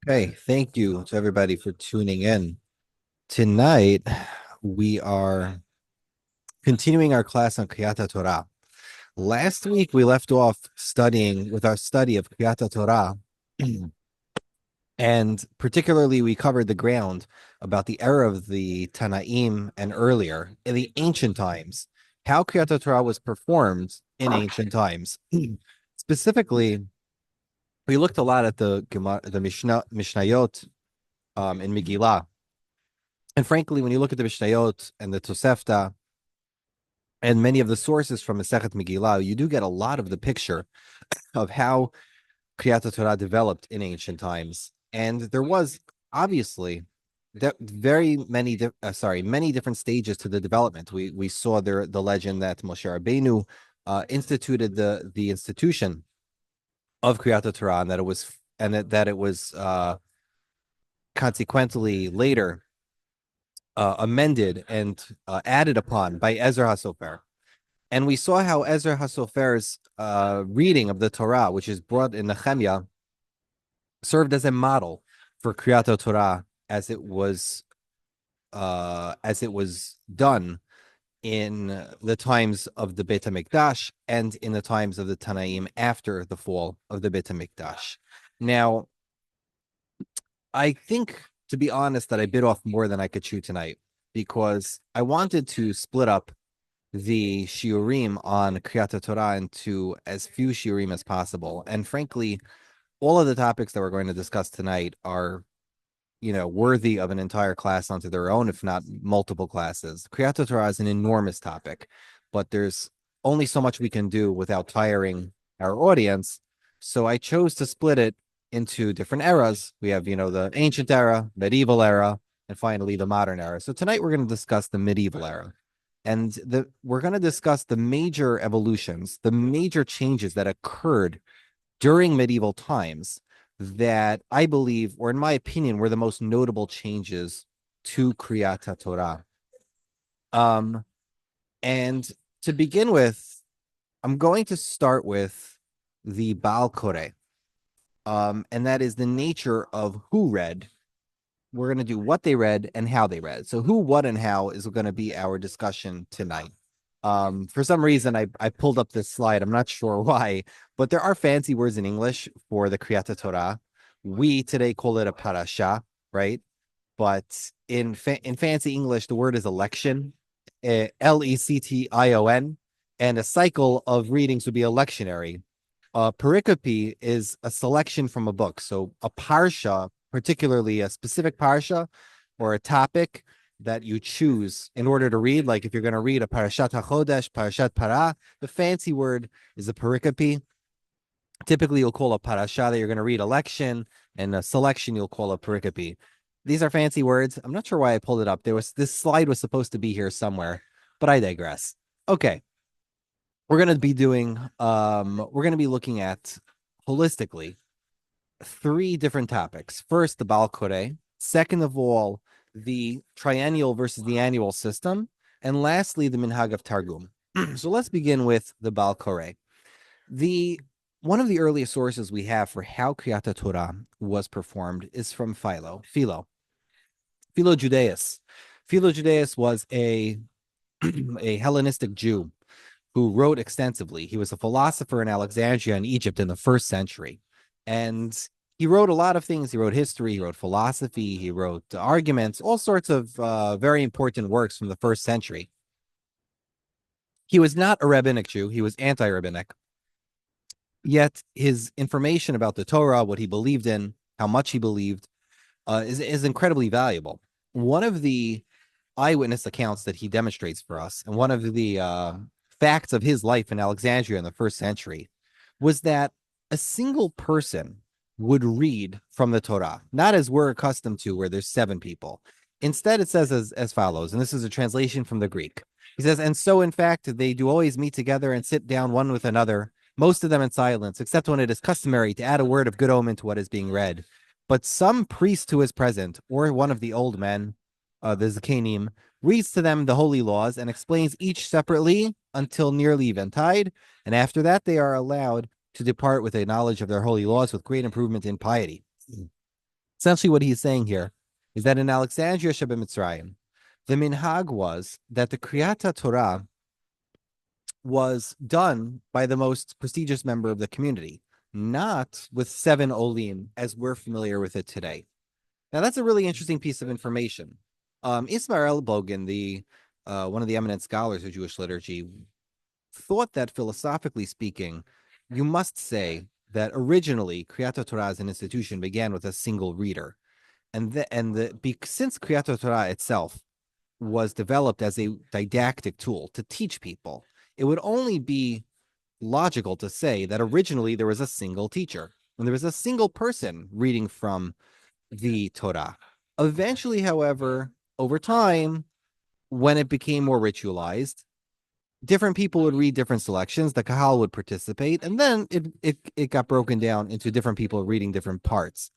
Okay, thank you to everybody for tuning in. Tonight, we are continuing our class on Keriat HaTorah. Last week, we left off studying with our study of Keriat HaTorah, and particularly, we covered the ground about the era of the Tanaim and earlier in the ancient times, how Keriat HaTorah was performed in ancient times. Specifically, we looked a lot at the Mishnayot in Megillah. And frankly, when you look at the Mishnayot and the Tosefta and many of the sources from Masechet Megillah, you do get a lot of the picture of how Kriyat Torah developed in ancient times. And there was obviously many different stages to the development. We saw the legend that Moshe Rabbeinu instituted the institution of Kriyat Torah, and that it was consequently later amended and added upon by Ezra HaSofer. And we saw how Ezra HaSofer's reading of the Torah, which is brought in Nehemiah, served as a model for Kriyat Torah as it was done in the times of the Beit HaMikdash and in the times of the Tanaim after the fall of the Beit HaMikdash. Now, I think, to be honest, that I bit off more than I could chew tonight because I wanted to split up the shiurim on Kriyat Torah into as few shiurim as possible. And frankly, all of the topics that we're going to discuss tonight are, worthy of an entire class onto their own, if not multiple classes. Kriyat Torah is an enormous topic, but there's only so much we can do without tiring our audience. So I chose to split it into different eras. We have, the ancient era, medieval era, and finally the modern era. So tonight we're going to discuss the medieval era. And we're going to discuss the major evolutions, the major changes that occurred during medieval times that I believe, or in my opinion, were the most notable changes to Kriyat Torah. And to begin with, I'm going to start with the Baal Koreh. And that is the nature of who read. We're going to do what they read and how they read. So who, what, and how is going to be our discussion tonight. For some reason, I pulled up this slide. I'm not sure why, but there are fancy words in English for the Kriyat Torah. We today call it a parasha, right? But in fancy English, the word is election, Lection, and a cycle of readings would be a lectionary. Pericope is a selection from a book. So a parsha, particularly a specific parsha or a topic that you choose in order to read, like if you're going to read a Parashat HaChodesh, Parashat Parah, the fancy word is a pericope. Typically, you'll call a parasha that you're going to read a lection, and a selection you'll call a pericope. These are fancy words. I'm not sure why I pulled it up. This slide was supposed to be here somewhere, but I digress. Okay. We're going to be looking at holistically three different topics. First, the Baal Koreh. Second of all, the triennial versus the annual system. And lastly, the Minhag of Targum. So let's begin with the Baal Koreh. One of the earliest sources we have for how Kriyat Torah was performed is from Philo Judaeus. Philo Judaeus was a Hellenistic Jew who wrote extensively. He was a philosopher in Alexandria in Egypt in the 1st century. And he wrote a lot of things. He wrote history, he wrote philosophy, he wrote arguments, all sorts of very important works from the 1st century. He was not a rabbinic Jew, he was anti-rabbinic. Yet his information about the Torah, what he believed in, how much he believed, is incredibly valuable. One of the eyewitness accounts that he demonstrates for us, and one of the facts of his life in Alexandria in the 1st century, was that a single person would read from the Torah, not as we're accustomed to, where there's 7 people. Instead, it says as follows, and this is a translation from the Greek. He says, and so, in fact, they do always meet together and sit down one with another, most of them in silence, except when it is customary to add a word of good omen to what is being read. But some priest who is present, or one of the old men, the Zakanim, reads to them the holy laws and explains each separately until nearly eventide, and after that they are allowed to depart with a knowledge of their holy laws with great improvement in piety. Essentially, what he's saying here is that in Alexandria Sheba Mitzrayim, the minhag was that the Keriat HaTorah was done by the most prestigious member of the community, not with 7 olim as we're familiar with it today. Now, that's a really interesting piece of information. Ismael Bogan, the one of the eminent scholars of Jewish liturgy, thought that philosophically speaking, you must say that originally Kriyat Torah as an institution began with a single reader, since Kriyat Torah itself was developed as a didactic tool to teach people, it would only be logical to say that originally there was a single teacher and there was a single person reading from the Torah. Eventually, however, over time, when it became more ritualized, different people would read different selections. The Kahal would participate, and then it got broken down into different people reading different parts.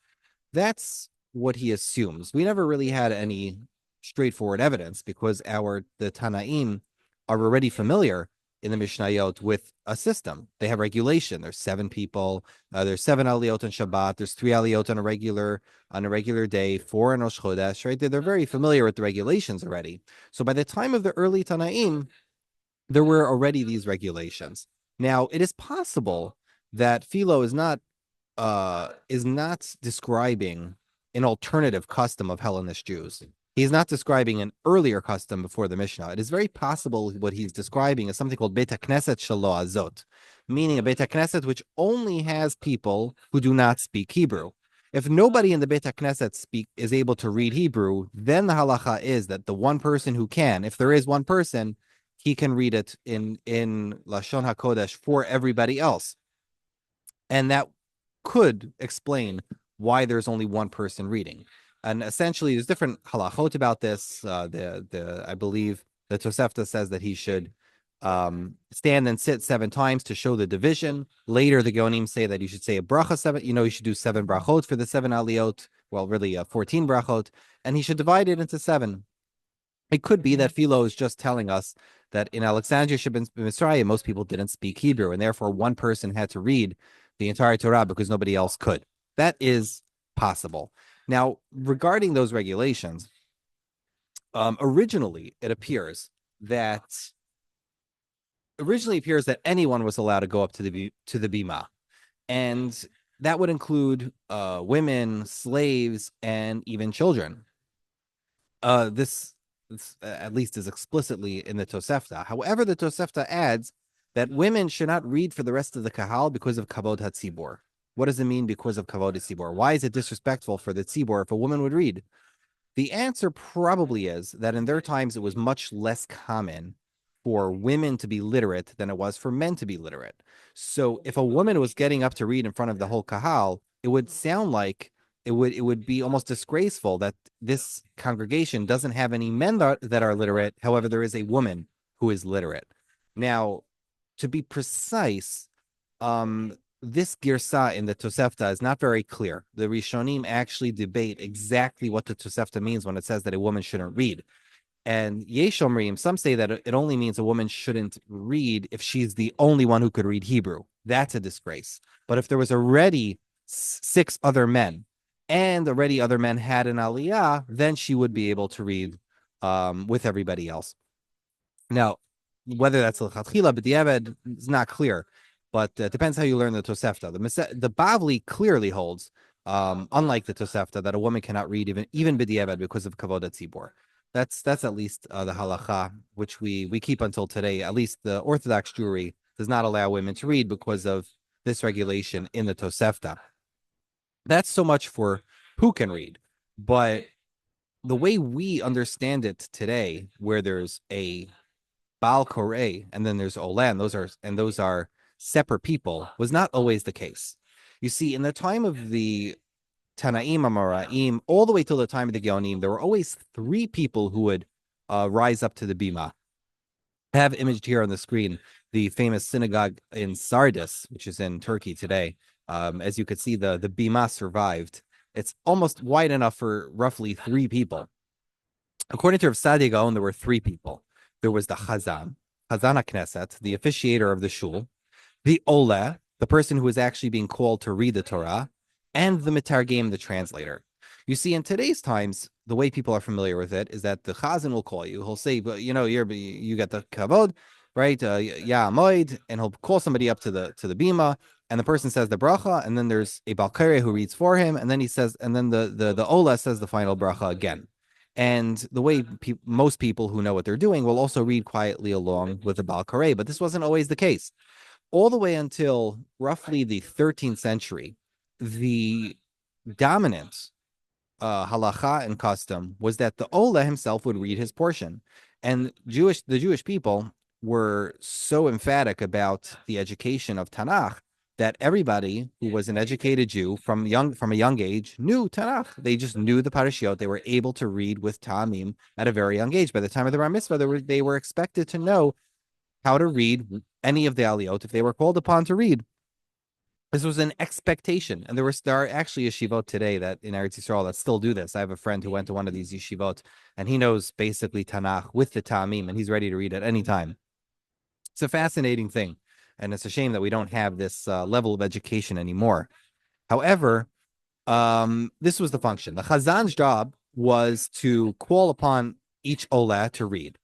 That's what he assumes. We never really had any straightforward evidence because the Tanaim are already familiar in the Mishnayot with a system. They have regulation. There's 7 people. There's 7 aliyot on Shabbat. There's 3 aliyot on a regular day, 4 on Rosh Chodesh. Right? They're very familiar with the regulations already. So by the time of the early Tanaim, there were already these regulations. Now, it is possible that Philo is not describing an alternative custom of Hellenist Jews. He's not describing an earlier custom before the Mishnah. It is very possible what he's describing is something called Beit HaKnesset Shelo Azot, meaning a Beit HaKnesset which only has people who do not speak Hebrew. If nobody in the Beit HaKnesset is able to read Hebrew, then the halacha is that the one person who can, if there is one person, he can read it in Lashon HaKodesh for everybody else. And that could explain why there's only one person reading. And essentially, there's different halachot about this. I believe the Tosefta says that he should stand and sit 7 times to show the division. Later, the Geonim say that you should say a bracha 7. You should do 7 brachot for the 7 aliyot. Well, really 14 brachot. And he should divide it into 7. It could be that Philo is just telling us that in Alexandria Mitzrayim, most people didn't speak Hebrew, and therefore one person had to read the entire Torah because nobody else could. That is possible. Now, regarding those regulations, originally it appears that anyone was allowed to go up to the bima, and that would include women, slaves, and even children. This at least is explicitly in the Tosefta. However, the Tosefta adds that women should not read for the rest of the Kahal because of Kavod HaTzibor. What does it mean because of Kavod HaTzibor? Why is it disrespectful for the Tzibor if a woman would read? The answer probably is that in their times, it was much less common for women to be literate than it was for men to be literate. So if a woman was getting up to read in front of the whole Kahal, it would sound like it would be almost disgraceful that this congregation doesn't have any men that are literate. However, there is a woman who is literate. Now, to be precise, this girsa in the Tosefta is not very clear. The Rishonim actually debate exactly what the Tosefta means when it says that a woman shouldn't read. And Yesh Omrim, some say that it only means a woman shouldn't read if she's the only one who could read Hebrew. That's a disgrace. But if there was already 6 other men, and already other men had an aliyah, then she would be able to read with everybody else. Now, whether that's l'chatchila b'diavad is not clear, but it depends how you learn the Tosefta. The Bavli clearly holds, unlike the Tosefta, that a woman cannot read even b'diavad because of kavod tzibor. That's at least the halacha, which we keep until today. At least the Orthodox Jewry does not allow women to read because of this regulation in the Tosefta. That's so much for who can read. But the way we understand it today, where there's a Baal Koreh and then there's Olam, those are separate people, was not always the case. You see, in the time of the Tanaim Amoraim, all the way till the time of the Geonim, there were always 3 people who would rise up to the bima. I have imaged here on the screen the famous synagogue in Sardis, which is in Turkey today. As you could see, the bima survived. It's almost wide enough for roughly 3 people. According to Rav Saadia Gaon, there were 3 people. There was the Chazan HaKnesset, the officiator of the shul, the Ola, the person who was actually being called to read the Torah, and the Mitargim, the translator. You see, in today's times, the way people are familiar with it is that the chazan will call you. He'll say, "But you get the kavod, right? Yeah, moed," and he'll call somebody up to the bima, and the person says the bracha, and then there's a Baal Koreh who reads for him, and then he says, and then the ola says the final bracha again. And the way most people who know what they're doing will also read quietly along with the Baal Koreh, but this wasn't always the case. All the way until roughly the 13th century, the dominant halacha and custom was that the Ola himself would read his portion. And the Jewish people were so emphatic about the education of Tanakh that everybody who was an educated Jew from a young age knew Tanakh. They just knew the parashiot. They were able to read with Ta'amim at a very young age. By the time of the Bar Mitzvah, they were expected to know how to read any of the aliyot if they were called upon to read. This was an expectation, and there are actually yeshivot today that in Eretz Yisrael that still do this. I have a friend who went to one of these yeshivot, and he knows basically Tanakh with the Ta'amim, and he's ready to read at any time. It's a fascinating thing, and it's a shame that we don't have this level of education anymore. However, this was the function. The Chazan's job was to call upon each Olah to read.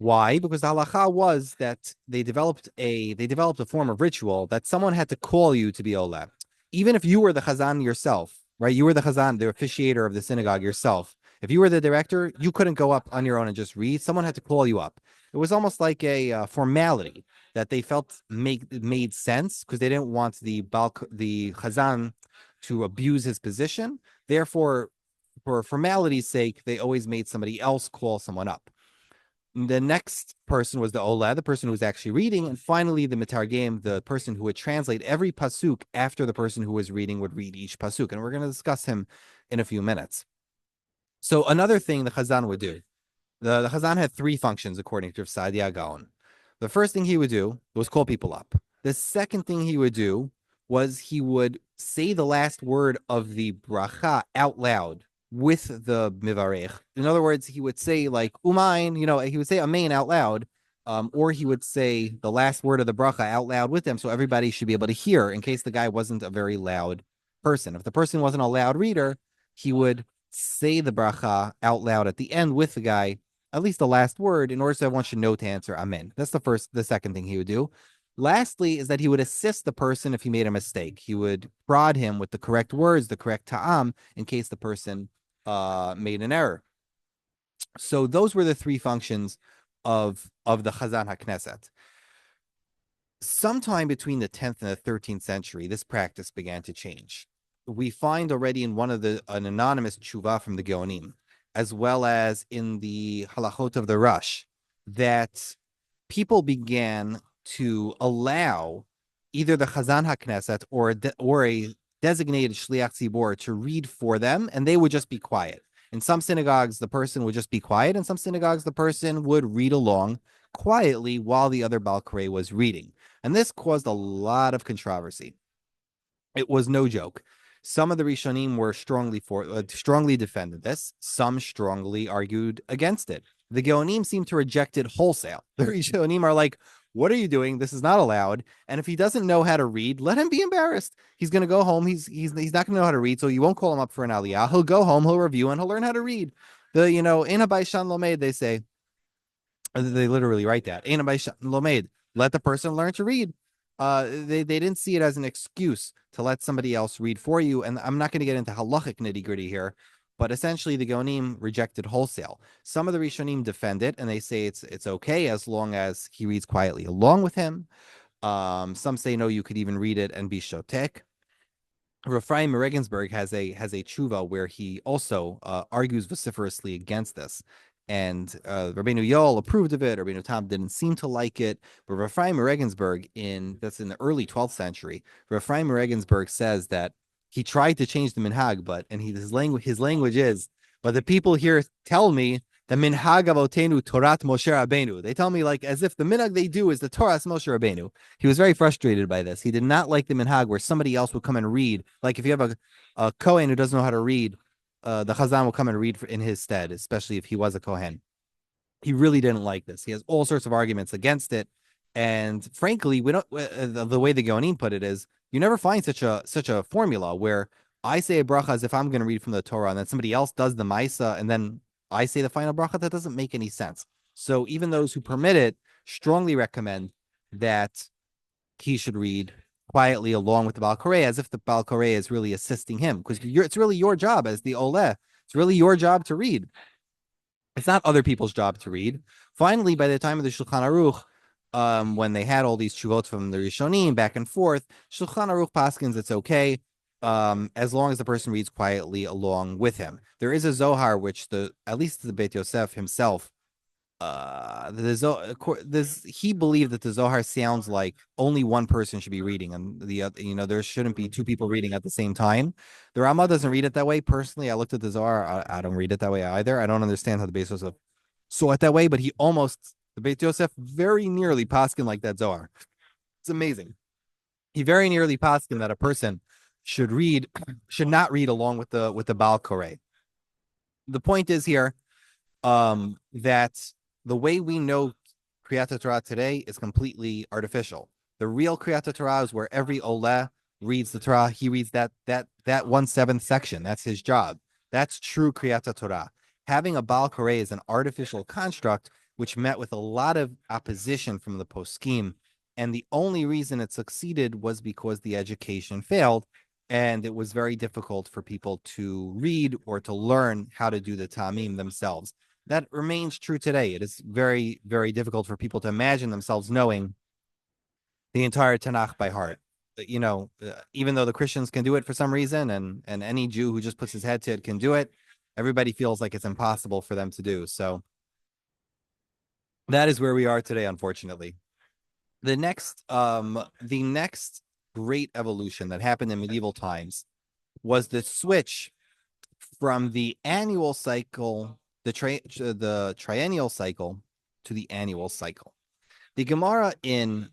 Why? Because the halacha was that they developed a form of ritual that someone had to call you to be Olah. Even if you were the chazan yourself, right? You were the chazan, the officiator of the synagogue yourself. If you were the director, you couldn't go up on your own and just read. Someone had to call you up. It was almost like a formality that they felt made sense because they didn't want the chazan to abuse his position. Therefore, for formality's sake, they always made somebody else call someone up. The next person was the Olah, the person who was actually reading, and finally the Mitargim, the person who would translate every pasuk after the person who was reading would read each pasuk, and we're going to discuss him in a few minutes. So another thing the Chazan would do, the Chazan had three functions according to Saadia Gaon. The first thing he would do was call people up. The second thing he would do was he would say the last word of the bracha out loud with the mivarech. In other words, he would say like umain, he would say amen out loud, or he would say the last word of the bracha out loud with them, so everybody should be able to hear in case the guy wasn't a very loud person. If the person wasn't a loud reader, he would say the bracha out loud at the end with the guy, at least the last word, in order so everyone should know to answer amen. That's the second thing he would do. Lastly, is that he would assist the person if he made a mistake. He would prod him with the correct words, the correct ta'am, in case the person made an error. So those were the three functions of the Chazan HaKnesset. Sometime between the 10th and the 13th century, this practice began to change. We find already in an anonymous tshuva from the Geonim, as well as in the halachot of the Rush, that people began to allow either the Chazan HaKnesset or a designated Shliach Tzibor to read for them, and they would just be quiet. In some synagogues, the person would just be quiet. In some synagogues, the person would read along quietly while the other Baal Koreh was reading. And this caused a lot of controversy. It was no joke. Some of the Rishonim were strongly defended this. Some strongly argued against it. The Geonim seem to reject it wholesale. The Rishonim are like, what are you doing? This is not allowed. And if he doesn't know how to read, let him be embarrassed. He's going to go home. He's not going to know how to read, so you won't call him up for an aliyah. He'll go home, he'll review, and he'll learn how to read. In Abai Shan Lomed, they say, they literally write that. In Abai Shan Lomed, let the person learn to read. They didn't see it as an excuse to let somebody else read for you. And I'm not going to get into halachic nitty-gritty here, but essentially the Geonim rejected wholesale. Some of the Rishonim defend it, and they say it's okay as long as he reads quietly along with him. Some say no, you could even read it and be shotek. Ephraim Regensburg has a tshuva where he also argues vociferously against this. And Rabbeinu Yoel approved of it. Rabbeinu Tam didn't seem to like it. But Ephraim Regensburg, that's in the early 12th century, Ephraim Regensburg says that he tried to change the minhag, his language is, but the people here tell me the minhag avotenu Torat Moshe Rabbeinu. They tell me like as if the minhag they do is the Torah Moshe Rabbeinu. He was very frustrated by this. He did not like the minhag where somebody else would come and read. Like if you have a Kohen who doesn't know how to read, the Chazan will come and read in his stead, especially if he was a Kohen. He really didn't like this. He has all sorts of arguments against it. And frankly, we don't. The way the Geonim put it is, you never find such a formula where I say a bracha as if I'm going to read from the Torah, and then somebody else does the Maisa, and then I say the final bracha. That doesn't make any sense. So even those who permit it strongly recommend that he should read quietly along with the Baal Koreh, as if the Baal Koreh is really assisting him, because it's really your job as the Oleh. It's really your job to read. It's not other people's job to read. Finally, by the time of the Shulchan Aruch, when they had all these tshuvot from the Rishonim back and forth, Shulchan Aruch paskins it's okay, as long as the person reads quietly along with him. There is a Zohar which at least the Beit Yosef himself, he believed that the Zohar sounds like only one person should be reading, and there shouldn't be two people reading at the same time. The Rama doesn't read it that way. Personally, I looked at the Zohar. I don't read it that way either. I don't understand how the Beit Yosef saw it that way, but the Beit Yosef very nearly paskin like that Zohar. It's amazing. He very nearly paskin that a person should not read along with the Baal Koreh. The point is here, that the way we know Kriyat HaTorah today is completely artificial. The real Kriyat HaTorah is where every Oleh reads the Torah. He reads that 1/7 section. That's his job. That's true Kriyat HaTorah. Having a Baal Koreh is an artificial construct which met with a lot of opposition from the poskim, and the only reason it succeeded was because the education failed, and it was very difficult for people to read or to learn how to do the tamim themselves. That remains true today. It is very, very difficult for people to imagine themselves knowing the entire Tanakh by heart. Even though the Christians can do it for some reason, and any Jew who just puts his head to it can do it, everybody feels like it's impossible for them to do. So that is where we are today, unfortunately. The next great evolution that happened in medieval times was the switch from the annual cycle, the triennial cycle, to the annual cycle. The Gemara I'm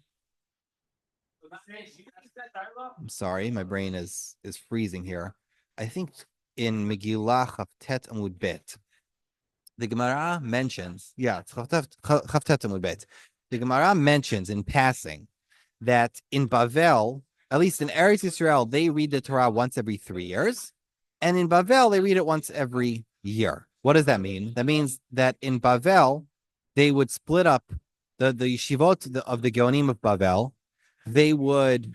sorry, my brain is freezing here. I think in Megillah Chavtet Amud Bet, the Gemara mentions, Chavtet Amud Bet. The Gemara mentions in passing that in Bavel, at least in Eretz Yisrael, they read the Torah once every 3 years, and in Bavel they read it once every year. What does that mean? That means that in Bavel they would split up the yeshivot of the Geonim of Bavel. They would,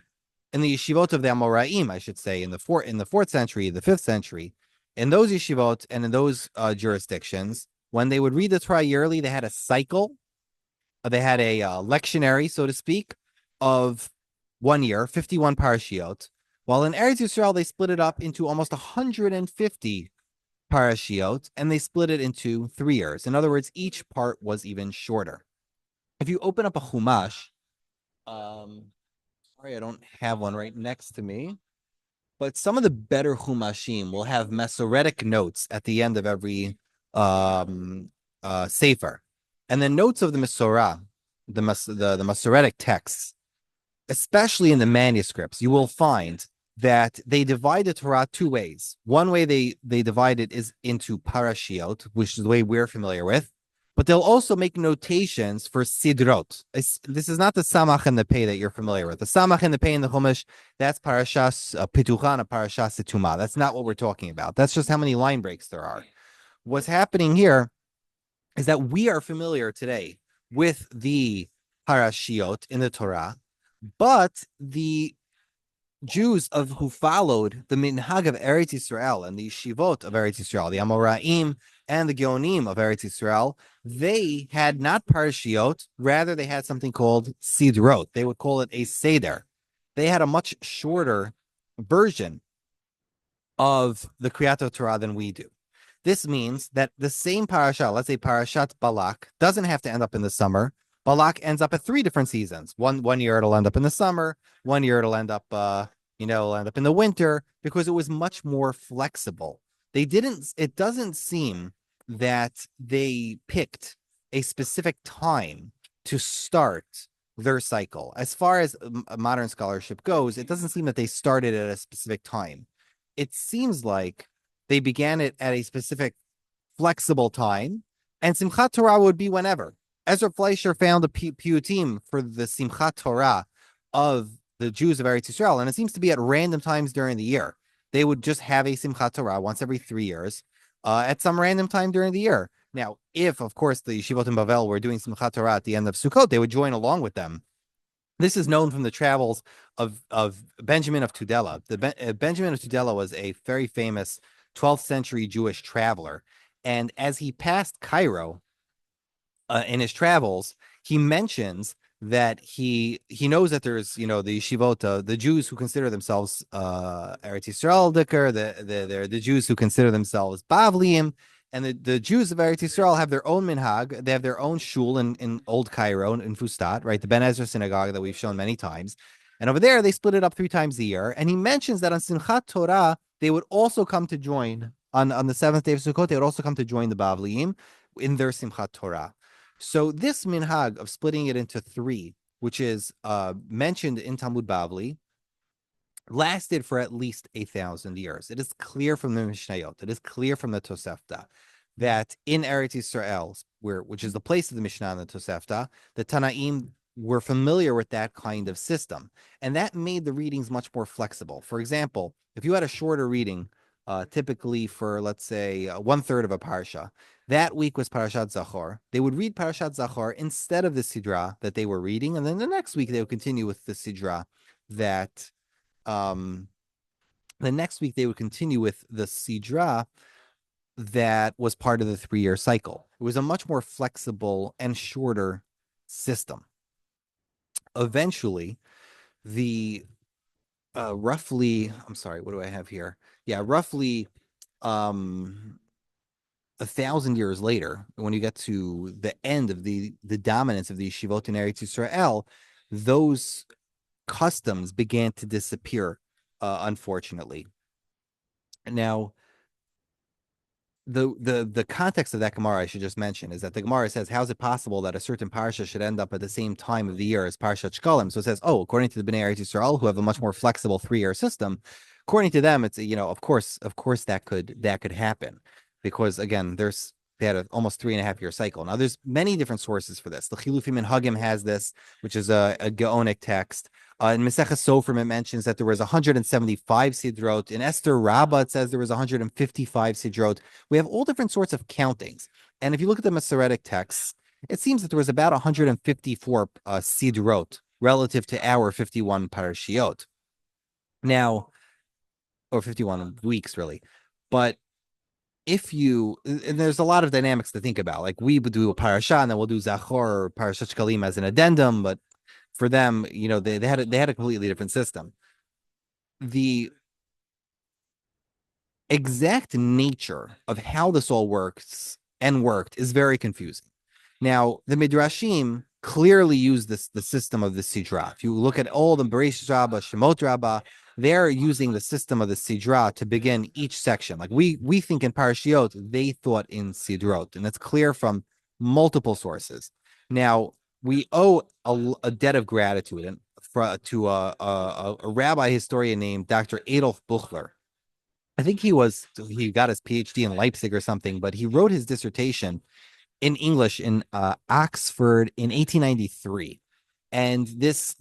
in the yeshivot of the Amoraim, I should say, in the 4th century, the 5th century, in those yeshivot and in those jurisdictions, when they would read the Torah yearly, they had a cycle. They had a lectionary, so to speak, of 1 year, 51 parashiot, while in Eretz Yisrael, they split it up into almost 150 parashiot, and they split it into 3 years. In other words, each part was even shorter. If you open up a Chumash, sorry, I don't have one right next to me, but some of the better Chumashim will have Masoretic notes at the end of every Sefer. And the notes of the Masorah, the Masoretic texts, especially in the manuscripts, you will find that they divide the Torah 2 ways. One way they divide it is into parashiot, which is the way we're familiar with, but they'll also make notations for sidrot. This is not the samach and the pei that you're familiar with. The samach and the pei in the Chumash, that's parashas Pitucha and parashas Setuma. That's not what we're talking about. That's just how many line breaks there are. What's happening here is that we are familiar today with the parashiot in the Torah, but the Jews who followed the minhag of Eretz Yisrael and the shivot of Eretz Yisrael, the Amoraim and the Geonim of Eretz Yisrael, they had not parashiot, rather they had something called sidrot. They would call it a seder. They had a much shorter version of the Kriyat HaTorah than we do. This means that the same parasha, let's say Parashat Balak, doesn't have to end up in the summer. Balak ends up at 3 different seasons. One year it'll end up in the summer. 1 year it'll end up, it'll end up in the winter, because it was much more flexible. It doesn't seem that they picked a specific time to start their cycle. As far as modern scholarship goes, it doesn't seem that they started at a specific time. It seems like they began it at a specific flexible time, and Simchat Torah would be whenever. Ezra Fleischer found a piyutim for the Simchat Torah of the Jews of Eretz Yisrael, and it seems to be at random times during the year. they would just have a Simchat Torah once every 3 years at some random time during the year. Now, if, of course, the Yeshivot in Bavel were doing Simchat Torah at the end of Sukkot, they would join along with them. This is known from the travels of Benjamin of Tudela. Benjamin of Tudela was a very famous 12th century Jewish traveler. And as he passed Cairo, in his travels, he mentions that he knows that there's the yeshivot, the Jews who consider themselves Eretz Yisrael Dicker, they're the Jews who consider themselves Bavliim, and the Jews of Eretz Yisrael have their own minhag. They have their own shul in Old Cairo in Fustat, right? The Ben Ezra synagogue that we've shown many times. And over there, they split it up 3 times a year. And he mentions that on Simchat Torah, they would also come to join on the seventh day of Sukkot. They would also come to join the Bavliim in their Simchat Torah. So this minhag of splitting it into 3, which is mentioned in Talmud Bavli, lasted for at least 1,000 years. It is clear from the Mishnayot, it is clear from the Tosefta, that in Eretz Yisrael, which is the place of the Mishnah and the Tosefta, the Tanaim were familiar with that kind of system. And that made the readings much more flexible. For example, if you had a shorter reading, typically for, let's say, 1/3 of a parsha, that week was Parashat Zachor. They would read Parashat Zachor instead of the Sidra that they were reading, and then the next week they would continue with the Sidra that the next week they would continue with the Sidra that was part of the 3-year cycle. It was a much more flexible and shorter system. Eventually, the roughly, I'm sorry, what do I have here? Yeah, roughly 1,000 years later, when you get to the end of the dominance of the yeshivot in Eretz Yisrael, those customs began to disappear, unfortunately. Now, the context of that Gemara I should just mention is that the Gemara says, how is it possible that a certain parsha should end up at the same time of the year as Parshat Shkalim? So it says, oh, according to the Bnei Eretz Yisrael, who have a much more flexible 3-year system, according to them, it's of course that could happen, because again, they had an almost 3.5-year cycle. Now, there's many different sources for this. The Chilufim Minhagim has this, which is a Gaonic text. In Maseches Sofrim, it mentions that there was 175 sidrot. In Esther Rabbah, it says there was 155 sidrot. We have all different sorts of countings. And if you look at the Masoretic texts, it seems that there was about 154 sidrot relative to our 51 parashiot. Now, or 51 weeks, really. But and there's a lot of dynamics to think about. Like, we would do a parasha, and then we'll do Zachor or Parashat Shkalim as an addendum, but for them, they had a completely different system. The exact nature of how this all worked is very confusing. Now, the Midrashim clearly use the system of the Sidra. If you look at all the Bereshit Rabbah, Shemot Rabbah, they're using the system of the Sidra to begin each section. Like we think in Parashiot, they thought in Sidrot, and it's clear from multiple sources. Now, we owe a debt of gratitude to a rabbi historian named Dr. Adolf Buchler. I think he got his PhD in Leipzig or something, but he wrote his dissertation in English in Oxford in 1893. And this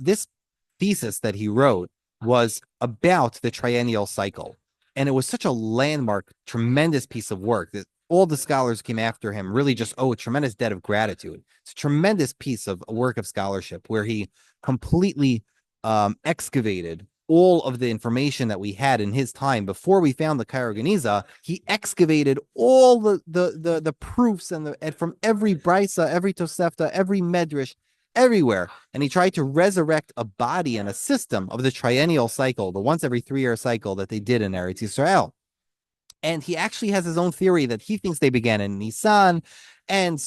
thesis that he wrote was about the triennial cycle. And it was such a landmark, tremendous piece of work that all the scholars came after him really just owe a tremendous debt of gratitude. It's a tremendous piece of work of scholarship where he completely excavated all of the information that we had in his time before we found the Cairo Geniza. He excavated all the proofs and from every brisa, every tosefta, every medrash, everywhere, and he tried to resurrect a body and a system of the triennial cycle, the once every 3-year cycle that they did in Eretz Yisrael. And he actually has his own theory that he thinks they began in Nisan, and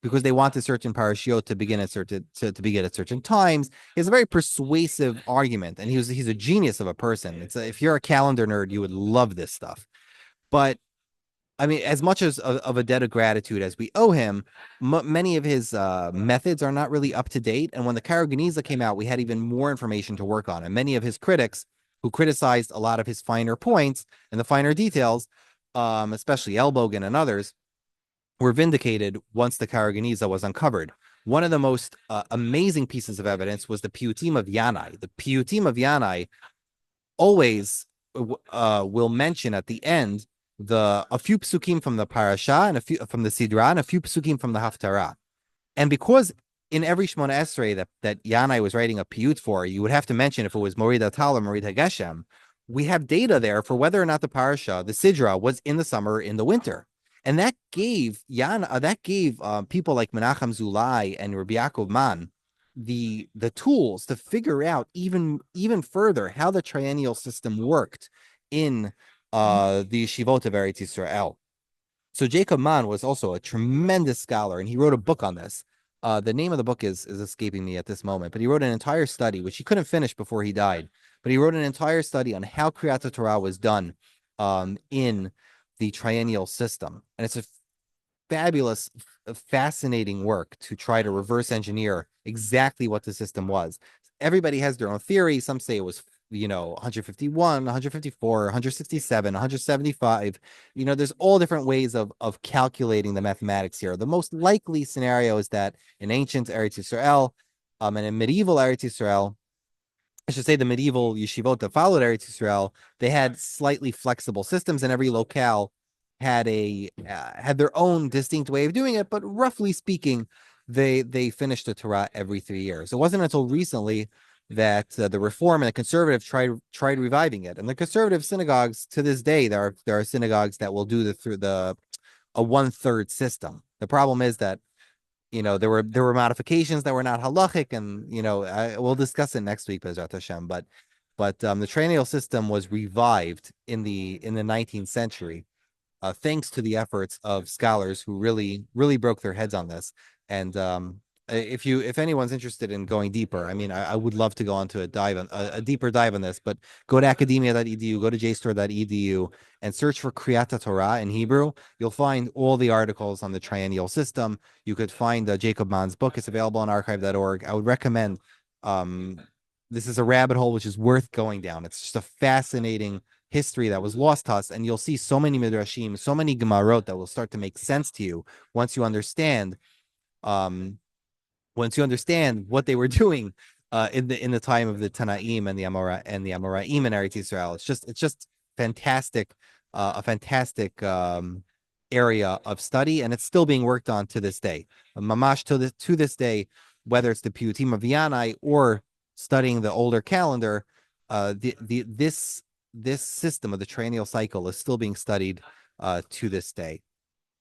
because they wanted certain parashiot to begin at certain times. He has a very persuasive argument, and he's a genius of a person. If you're a calendar nerd, you would love this stuff. But I mean, as much as of a debt of gratitude as we owe him, many of his methods are not really up to date. And when the Cairo Geniza came out, we had even more information to work on. And many of his critics, who criticized a lot of his finer points and the finer details, especially Elbogen and others, were vindicated once the Cairo Geniza was uncovered. One of the most amazing pieces of evidence was the Piyutim of Yanai. The Piyutim of Yanai always will mention at the end a few psukim from the parasha and a few from the sidra and a few psukim from the haftarah. And because in every Shmona Esrei that Yanai was writing a piyut for, you would have to mention if it was Morid Atal or Morid Hageshem. We have data there for whether or not the parasha, the sidra, was in the summer or in the winter. And that gave people like Menachem Zulai and Rabbi Yaakov Man the tools to figure out even further how the triennial system worked in the yeshivot of Eretz Yisrael. So Jacob Mann was also a tremendous scholar, and he wrote a book on this. The name of the book is escaping me at this moment, but he wrote an entire study, which he couldn't finish before he died. But he wrote an entire study on how Keriat HaTorah was done in the triennial system. And it's a fabulous, fascinating work to try to reverse engineer exactly what the system was. Everybody has their own theory. Some say it was 151, 154, 167, 175. There's all different ways of calculating the mathematics here. The most likely scenario is that in ancient Eretz Yisrael, and in medieval Eretz Yisrael, I should say the medieval yeshivot that followed Eretz Yisrael, they had slightly flexible systems, and every locale had had their own distinct way of doing it. But roughly speaking, they finished the Torah every 3 years. It wasn't until recently that the Reform and the Conservative tried reviving it. And the conservative synagogues to this day, there are synagogues that will do a 1/3 system. The problem is that there were modifications that were not halachic, and we'll discuss it next week, Bezrat Hashem. But the Triennial system was revived in the 19th century, thanks to the efforts of scholars who really broke their heads on this. And if anyone's interested in going deeper, I mean, I would love to go on to a deeper dive on this, but go to academia.edu, go to jstor.edu, and search for Keriat HaTorah in Hebrew. You'll find all the articles on the triennial system. You could find Jacob Mann's book. It's available on archive.org. I would recommend. This is a rabbit hole which is worth going down. It's just a fascinating history that was lost to us, and you'll see so many midrashim, so many gemarot that will start to make sense to you once you understand what they were doing in the time of the Tanaim and the Amoraim in Eretz Yisrael. It's just fantastic, a fantastic area of study, and it's still being worked on to this day. Mamash to this day, whether it's the Piyutim of Yanai or studying the older calendar, this system of the triennial cycle is still being studied to this day.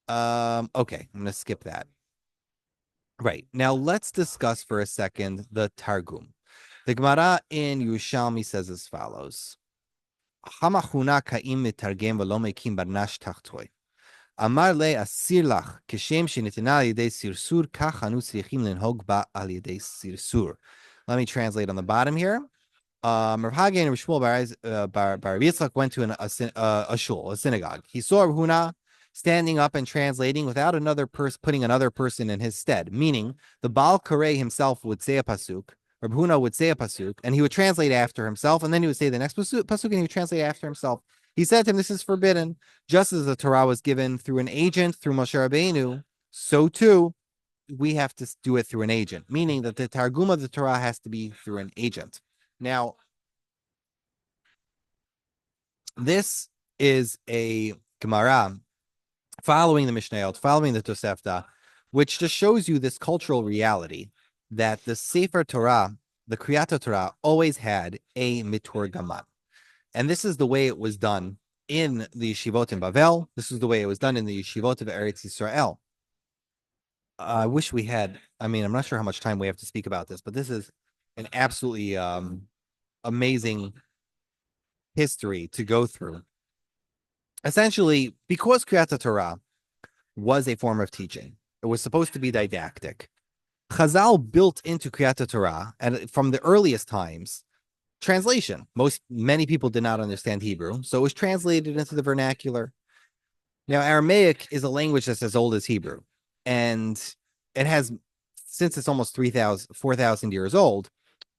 Okay, I'm going to skip that. Right. Now let's discuss for a second the Targum. The Gemara in Yerushalmi says as follows. Hamachuna ka'im mitargem v'lo mekim barnash tachtoi. Amar le asir lach kishem shenitena al yedei sirsur kach anu tzrichim lenhog ba al yedei sirsur. Let me translate on the bottom here. Rav Haggai and Rav Shmuel Bar Yitzchak went to a shul, a synagogue. He saw Rav Huna standing up and translating without another person, putting another person in his stead, meaning the Baal Koreh himself would say a pasuk, Rav Huna would say a pasuk, and he would translate after himself, and then he would say the next pasuk, and he would translate after himself. He said to him, this is forbidden. Just as the Torah was given through an agent, through Moshe Rabbeinu, so too we have to do it through an agent, meaning that the Targum of the Torah has to be through an agent. Now, this is a Gemara following the Mishnayot, following the Tosefta, which just shows you this cultural reality that the Sefer Torah, the Keriat HaTorah, always had a miturgaman. And this is the way it was done in the yeshivot in Bavel. This is the way it was done in the yeshivot of Eretz Yisrael. I wish we had, I'm not sure how much time we have to speak about this, but this is an absolutely amazing history to go through. Essentially, because Keriat HaTorah was a form of teaching, it was supposed to be didactic. Chazal built into Keriat HaTorah, and from the earliest times, translation. Many people did not understand Hebrew, so it was translated into the vernacular. Now, Aramaic is a language that's as old as Hebrew, and it has, since it's almost 4,000 years old,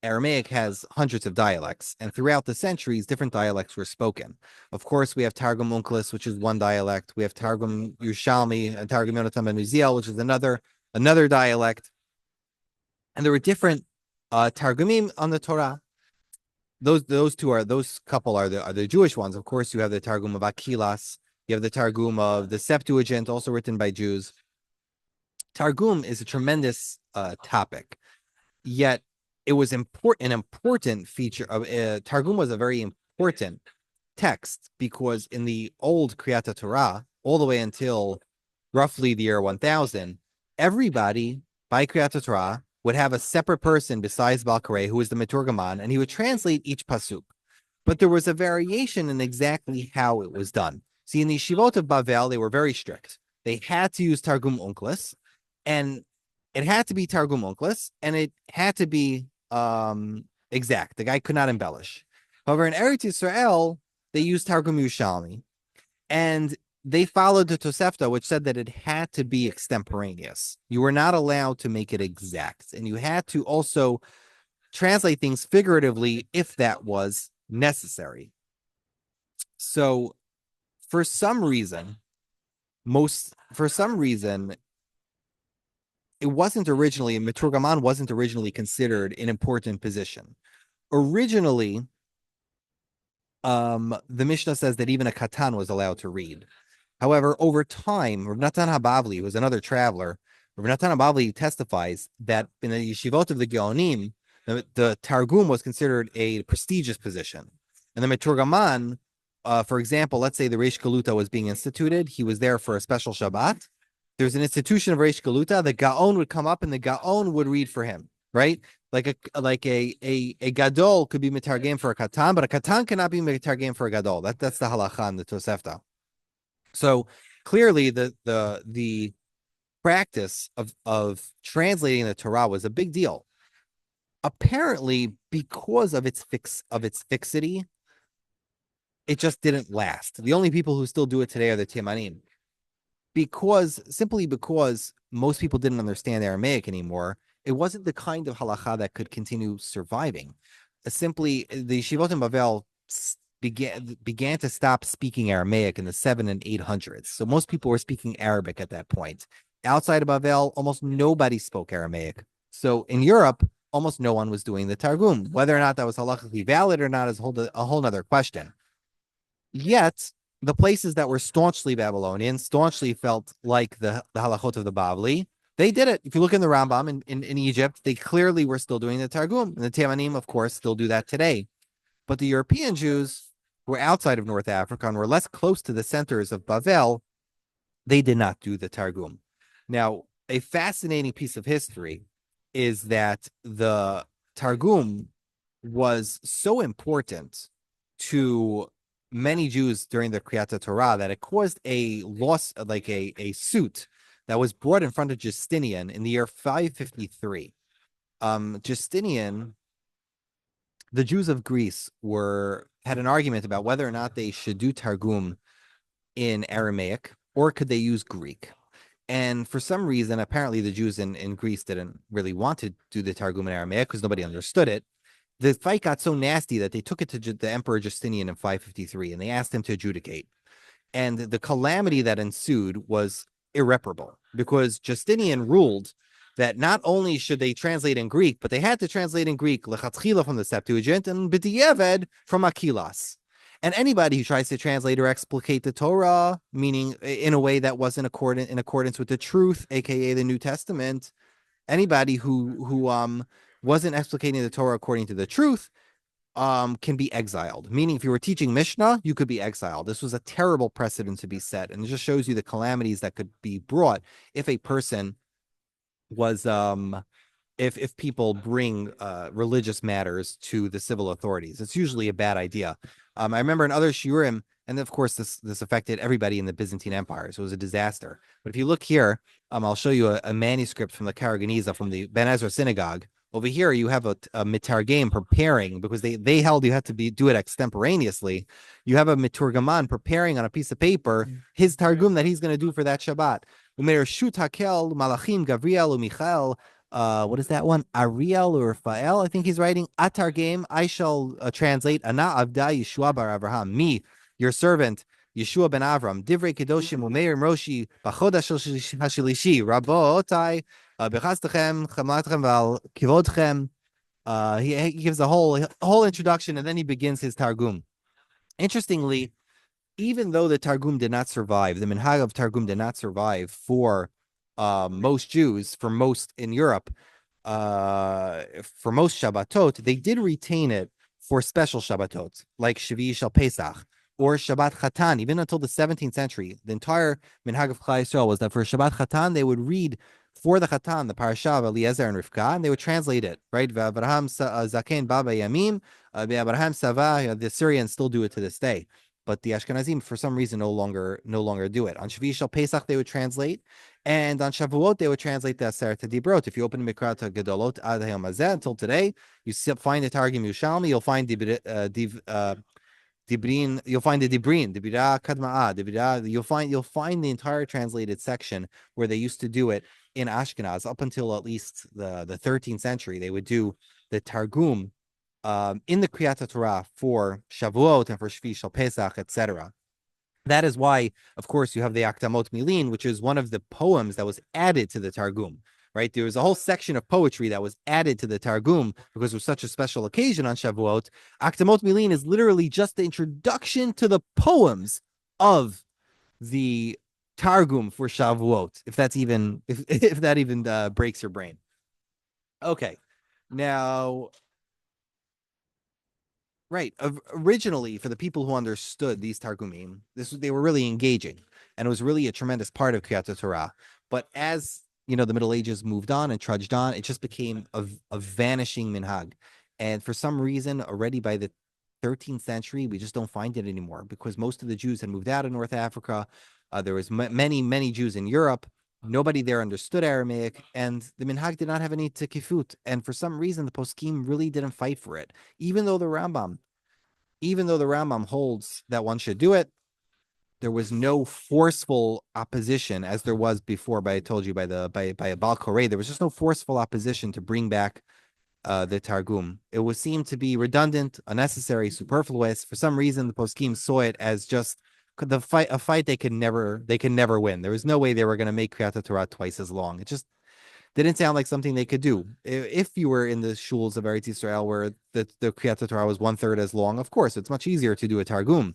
Aramaic has hundreds of dialects, and throughout the centuries, different dialects were spoken. Of course, we have Targum Unclus, which is one dialect. We have Targum Yerushalmi and Targum Yonatam and Uziel, which is another dialect. And there were different Targumim on the Torah. those couple are the Jewish ones. Of course, you have the Targum of Aquilas, you have the Targum of the Septuagint, also written by Jews. Targum is a tremendous topic, yet it was an important feature of Targum was a very important text because in the old Keriat HaTorah, all the way until roughly the year 1000, everybody by Keriat HaTorah would have a separate person besides Baal Koreh, who was the Meturgaman, and he would translate each pasuk. But there was a variation in exactly how it was done. See, in the Yeshivot of Bavel, they were very strict. They had to use Targum Onkelos, and it had to be Targum Onkelos, and it had to be exact. The guy could not embellish. However, in Eretz Yisrael, they used Targum Yerushalmi, and they followed the Tosefta, which said that it had to be extemporaneous. You were not allowed to make it exact, and you had to also translate things figuratively if that was necessary. So, for some reason, it wasn't originally, Meturgaman wasn't originally considered an important position. Originally, the Mishnah says that even a katan was allowed to read. However, over time, Rav Natan HaBavli, who was another traveler, Rav Natan HaBavli testifies that in the yeshivot of the Geonim, the Targum was considered a prestigious position. And the Meturgaman, for example, let's say the Reish Galuta was being instituted, he was there for a special Shabbat. There's an institution of Reish Galuta, the Gaon would come up and the Gaon would read for him, right? Like a gadol could be mitargem for a katan, but a katan cannot be mitargem for a gadol. That's the halacha in the Tosefta. So clearly, the practice of translating the Torah was a big deal. Apparently, because of its fixity, it just didn't last. The only people who still do it today are the Timanim, simply because most people didn't understand Aramaic anymore. It wasn't the kind of halacha that could continue surviving. Simply, the Yeshivot in Bavel began to stop speaking Aramaic in the 700s and 800s. So most people were speaking Arabic at that point. Outside of Bavel, almost nobody spoke Aramaic. So in Europe, almost no one was doing the Targum. Whether or not that was halachically valid or not is a whole other question. Yet, the places that were staunchly Babylonian, staunchly felt like the halachot of the Bavli, they did it. If you look in the Rambam in Egypt, they clearly were still doing the Targum. And the Temanim, of course, still do that today. But the European Jews who were outside of North Africa and were less close to the centers of Bavel, they did not do the Targum. Now, a fascinating piece of history is that the Targum was so important to many Jews during the Keriat HaTorah that it caused a loss, like a suit that was brought in front of Justinian in the year 553. Justinian, the Jews of Greece had an argument about whether or not they should do Targum in Aramaic or could they use Greek. And for some reason, apparently the Jews in Greece didn't really want to do the Targum in Aramaic because nobody understood it. The fight got so nasty that they took it to the Emperor Justinian in 553 and they asked him to adjudicate. And the calamity that ensued was irreparable because Justinian ruled that not only should they translate in Greek, but they had to translate in Greek lechatchila from the Septuagint and b'diavad from Aquilas. And anybody who tries to translate or explicate the Torah, meaning in a way that wasn't in accordance with the truth, aka the New Testament, anybody who wasn't explicating the Torah according to the truth, can be exiled. Meaning, if you were teaching Mishnah, you could be exiled. This was a terrible precedent to be set, and it just shows you the calamities that could be brought if a person was if people bring religious matters to the civil authorities. It's usually a bad idea. I remember in other shiurim, and of course this affected everybody in the Byzantine Empire, so it was a disaster. But if you look here, I'll show you a manuscript from the Karageniza from the Ben Ezra synagogue. Over here, you have a mitargam preparing because they held you had to do it extemporaneously. You have a miturgaman preparing on a piece of paper his targum that he's going to do for that Shabbat. Umer Shut Hakel Malachim Gavriel Michael. What is that one? Ariel or Raphael? I think he's writing Atargam. I shall translate Ana Avda Yeshua bar Avraham. Me, your servant. Yeshua ben Avram, Divrei Kedoshim Umeir Roshi, Bachodash Hashilishi, Rabotai, Bechastachem, Chamatchem Val Kivodchem, He gives a whole introduction, and then he begins his Targum. Interestingly, even though the Targum did not survive, the Minhag of Targum did not survive for most Jews, for most in Europe, for most Shabbatot, they did retain it for special Shabbatot, like Shvi Shel Pesach or Shabbat Chatan. Even until the 17th century, the entire Minhag of Klal Yisrael was that for Shabbat Chatan, they would read for the Chatan, the parasha of Eliezer and Rivka, and they would translate it, right? Abraham Zaken Baba Yamim, Abraham Sava, the Syrians still do it to this day. But the Ashkenazim, for some reason, no longer do it. On Shvi Shel Pesach, they would translate, and on Shavuot, they would translate the Aseret Dibrot. If you open Mikrat Gedolot Ad Hayom Hazeh until today, you find the Targum Yushalmi, you'll find Dibrin, you'll find the Dibrin, Dibira Kadma'a, Dibira. You'll find the entire translated section where they used to do it in Ashkenaz up until at least the 13th century. They would do the Targum in the Keriat HaTorah for Shavuot and for Shvi Shel Pesach, etc. That is why, of course, you have the Akdamot Milin, which is one of the poems that was added to the Targum, right? There was a whole section of poetry that was added to the Targum because it was such a special occasion on Shavuot. Akdamot Milin is literally just the introduction to the poems of the Targum for Shavuot, if that even breaks your brain. Okay, now right. Originally, for the people who understood these Targumim, they were really engaging, and it was really a tremendous part of Keriat HaTorah. But as the Middle Ages moved on and trudged on, it just became a vanishing minhag. And for some reason, already by the 13th century, we just don't find it anymore because most of the Jews had moved out of North Africa. There was many Jews in Europe. Nobody there understood Aramaic, and the minhag did not have any tikifut. And for some reason, the poskim really didn't fight for it, even though the Rambam holds that one should do it. There was no forceful opposition as there was before. I told you by a Baal Koreh, there was just no forceful opposition to bring back the Targum. It would seem to be redundant, unnecessary, superfluous. For some reason, the poskim saw it as just a fight they could never win. There was no way they were going to make Kriyat Torah twice as long. It just didn't sound like something they could do. If you were in the shuls of Eretz Yisrael where the Kriyat Torah was 1/3 as long, of course, it's much easier to do a Targum.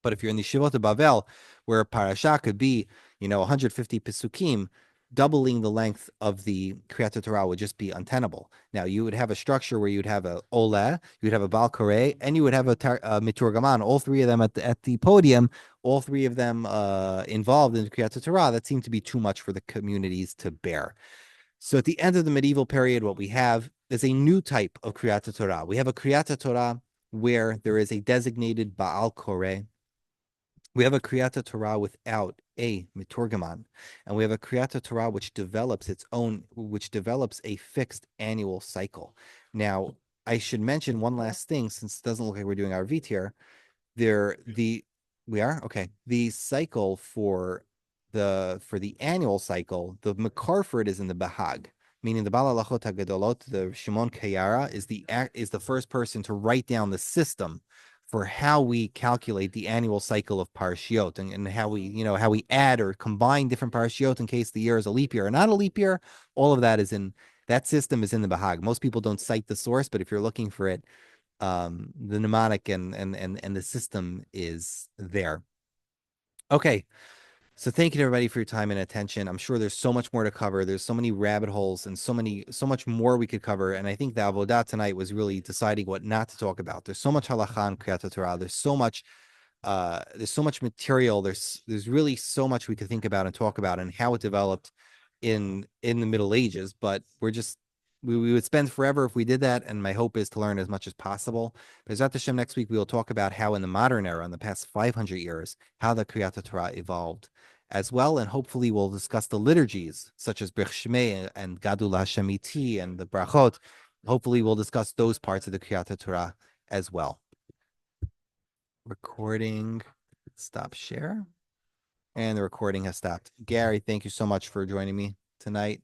But if you're in the Shivot of Bavel, where a parasha could be, 150 pesukim, doubling the length of the Kriyat Torah would just be untenable. Now, you would have a structure where you'd have a Ola, you'd have a Baal Koreh, and you would have a Miturgaman, all three of them at the podium, all three of them involved in the Kriyat Torah. That seemed to be too much for the communities to bear. So at the end of the medieval period, what we have is a new type of Kriyat Torah. We have a Kriyat Torah where there is a designated Baal Koreh. We have a Kriyat Torah without a Miturgaman, and we have a Kriyat Torah which develops a fixed annual cycle. Now, I should mention one last thing, since it doesn't look like we're doing our VT here. We are okay. The cycle for the annual cycle, the McCarford is in the Bahag, meaning the Baal Halachot HaGedolot, the Shimon Kayara is the first person to write down the system for how we calculate the annual cycle of parashiot and how we add or combine different parashiot in case the year is a leap year or not a leap year. All of that system is in the Bahag. Most people don't cite the source, but if you're looking for it, the mnemonic and the system is there. Okay. So thank you to everybody for your time and attention. I'm sure there's so much more to cover. There's so many rabbit holes and so much more we could cover. And I think the avodah tonight was really deciding what not to talk about. There's so much halacha in Kriyat Torah. There's so much material. There's really so much we could think about and talk about and how it developed in the Middle Ages. But we would spend forever if we did that. And my hope is to learn as much as possible. B'ezrat Hashem, next week we will talk about how in the modern era, in the past 500 years, how the Kriyat Torah evolved as well, and hopefully we'll discuss the liturgies such as Brich Shmei and Gadul Hashemiti and the Brachot. Hopefully we'll discuss those parts of the Kriyat Torah as well. Recording, stop share, and the recording has stopped. Gary, thank you so much for joining me tonight.